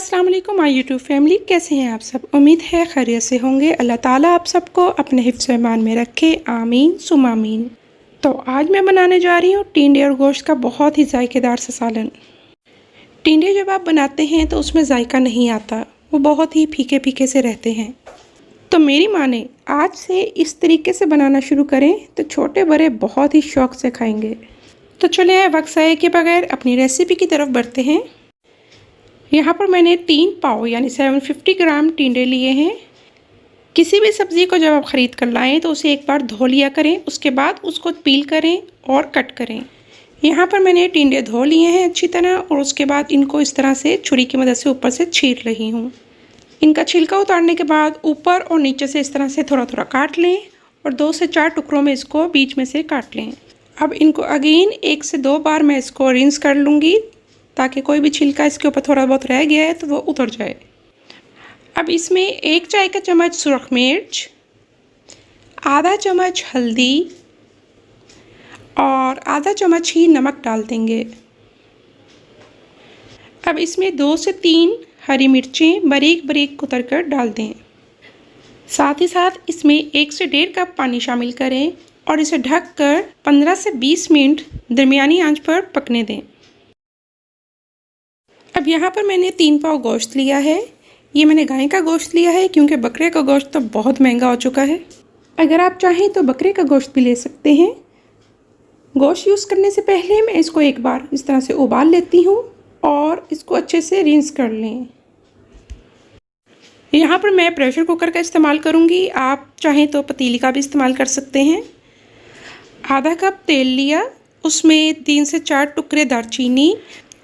अस्सलाम वालेकुम my YouTube family, कैसे हैं आप सब। उम्मीद है खैरियत से होंगे। अल्लाह ताला आप सबको अपने हिफ्ज़ ईमान में रखे, आमीन सुम आमीन। तो आज मैं बनाने जा रही हूँ टिंडे और गोश्त का बहुत ही जायकेदार सा सालन। टिंडे जब आप बनाते हैं तो उसमें जायका नहीं आता, वो बहुत ही फीके फीके से रहते हैं। तो मेरी माँ ने आज से इस तरीके से बनाना शुरू करें तो छोटे बड़े बहुत ही शौक़ से खाएँगे। तो चलिए वक्त ज़ाये के बगैर अपनी रेसिपी की तरफ बढ़ते हैं। यहाँ पर मैंने 3 पाव यानी 750 ग्राम टिंडे लिए हैं। किसी भी सब्ज़ी को जब आप ख़रीद कर लाएँ तो उसे एक बार धो लिया करें, उसके बाद उसको पील करें और कट करें। यहाँ पर मैंने टिंडे धो लिए हैं अच्छी तरह और उसके बाद इनको इस तरह से छुरी की मदद से ऊपर से छील रही हूँ। इनका छिलका उतारने के बाद ऊपर और नीचे से इस तरह से थोड़ा थोड़ा काट लें और 2 से 4 टुकड़ों में इसको बीच में से काट लें। अब इनको अगेन 1 से 2 बार मैं इसको रिंस कर लूँगी ताकि कोई भी छिलका इसके ऊपर थोड़ा बहुत रह गया है तो वो उतर जाए। अब इसमें 1 चाय का चम्मच सुरख मिर्च, आधा चम्मच हल्दी और आधा चम्मच ही नमक डाल देंगे। अब इसमें 2 से 3 हरी मिर्चें बारीक बारीक कुतर कर डाल दें। साथ ही साथ इसमें 1 से 1.5 कप पानी शामिल करें और इसे ढककर 15 से 20 मिनट दरमियानी आंच पर पकने दें। अब यहाँ पर मैंने 3 पाव गोश्त लिया है। ये मैंने गाय का गोश्त लिया है क्योंकि बकरे का गोश्त तो बहुत महंगा हो चुका है। अगर आप चाहें तो बकरे का गोश्त भी ले सकते हैं। गोश्त यूज़ करने से पहले मैं इसको एक बार इस तरह से उबाल लेती हूँ और इसको अच्छे से रिंस कर लें। यहाँ पर मैं प्रेशर कुकर का इस्तेमाल करूँगी, आप चाहें तो पतीली का भी इस्तेमाल कर सकते हैं। आधा कप तेल लिया, उसमें 3 से 4 टुकड़े दालचीनी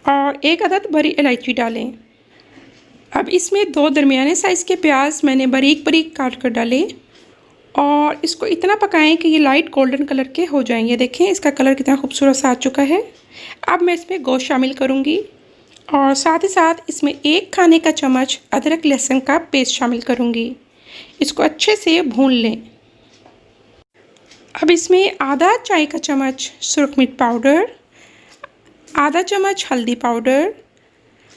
और 1 अदद बड़ी इलायची डालें। अब इसमें 2 दरमियाने साइज़ के प्याज मैंने बारीक बारीक काट कर डाले और इसको इतना पकाएं कि ये लाइट गोल्डन कलर के हो जाएं। ये देखें इसका कलर कितना खूबसूरत सा आ चुका है। अब मैं इसमें गोश्त शामिल करूंगी और साथ ही साथ इसमें 1 खाने का चम्मच अदरक लहसुन का पेस्ट शामिल करूंगी। इसको अच्छे से भून लें। अब इसमें आधा चाय का चम्मच सुरख मिर्च पाउडर, आधा चम्मच हल्दी पाउडर,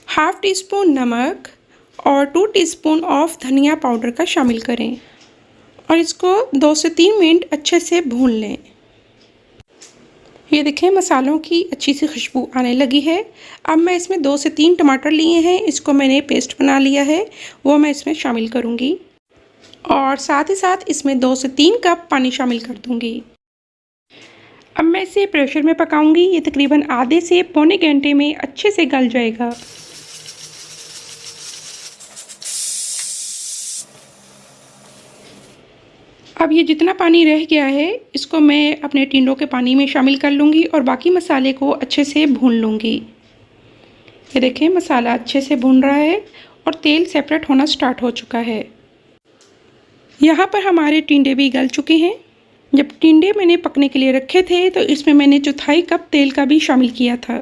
हाफ़ टी स्पून नमक और 2 टीस्पून ऑफ धनिया पाउडर का शामिल करें और इसको 2 से 3 मिनट अच्छे से भून लें। ये देखें मसालों की अच्छी सी खुशबू आने लगी है। अब मैं इसमें 2 से 3 टमाटर लिए हैं, इसको मैंने पेस्ट बना लिया है, वो मैं इसमें शामिल करूँगी और साथ ही साथ इसमें 2 से 3 कप पानी शामिल कर दूँगी। अब मैं इसे प्रेशर में पकाऊंगी। ये तकरीबन आधे से पौने घंटे में अच्छे से गल जाएगा। अब ये जितना पानी रह गया है इसको मैं अपने टिंडों के पानी में शामिल कर लूँगी और बाकी मसाले को अच्छे से भून लूँगी। ये देखें मसाला अच्छे से भून रहा है और तेल सेपरेट होना स्टार्ट हो चुका है। यहाँ पर हमारे टिंडे भी गल चुके हैं। जब टिंडे मैंने पकने के लिए रखे थे तो इसमें मैंने 1/4 कप तेल का भी शामिल किया था।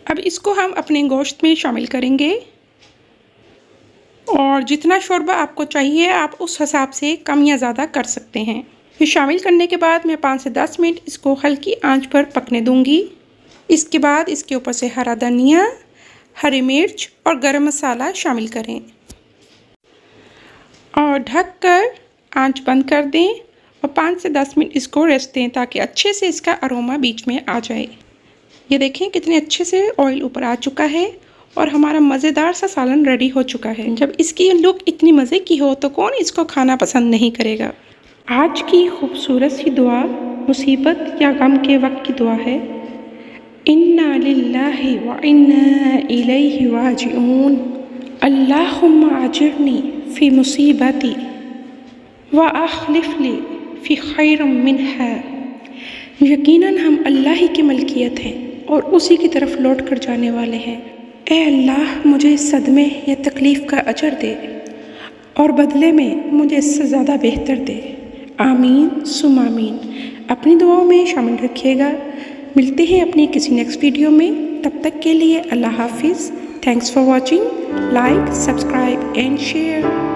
अब इसको हम अपने गोश्त में शामिल करेंगे और जितना शोरबा आपको चाहिए आप उस हिसाब से कम या ज़्यादा कर सकते हैं। फिर शामिल करने के बाद मैं 5 से 10 मिनट इसको हल्की आंच पर पकने दूंगी। इसके बाद इसके ऊपर से हरा धनिया, हरी मिर्च और गरम मसाला शामिल करें और ढककर आंच बंद कर दें और 5 से 10 मिनट इसको रेस्ट दें ताकि अच्छे से इसका अरोमा बीच में आ जाए। ये देखें कितने अच्छे से ऑयल ऊपर आ चुका है और हमारा मज़ेदार सा सालन रेडी हो चुका है। जब इसकी लुक इतनी मज़े की हो तो कौन इसको खाना पसंद नहीं करेगा। आज की खूबसूरत सी दुआ मुसीबत या गम के वक्त की दुआ है। इन्ना लिल्लाहि व इन्ना इलैहि राजिऊन। अल्लाहुम्मा अजिरनी फ़ी मुसीबती व अख़लिफ़ली फ़ी खैरम मिन्हा। यकीनन हम अल्लाह ही की मलकियत हैं और उसी की तरफ लौट कर जाने वाले हैं। ए अल्लाह मुझे इस सदमे या तकलीफ़ का अजर दे और बदले में मुझे इससे ज़्यादा बेहतर दे। आमीन सुम आमीन। अपनी दुआओं में शामिल रखिएगा। मिलते हैं अपनी किसी नेक्स्ट वीडियो में। तब तक के लिए अल्लाह हाफिज़। Thanks for watching. Like, subscribe and share.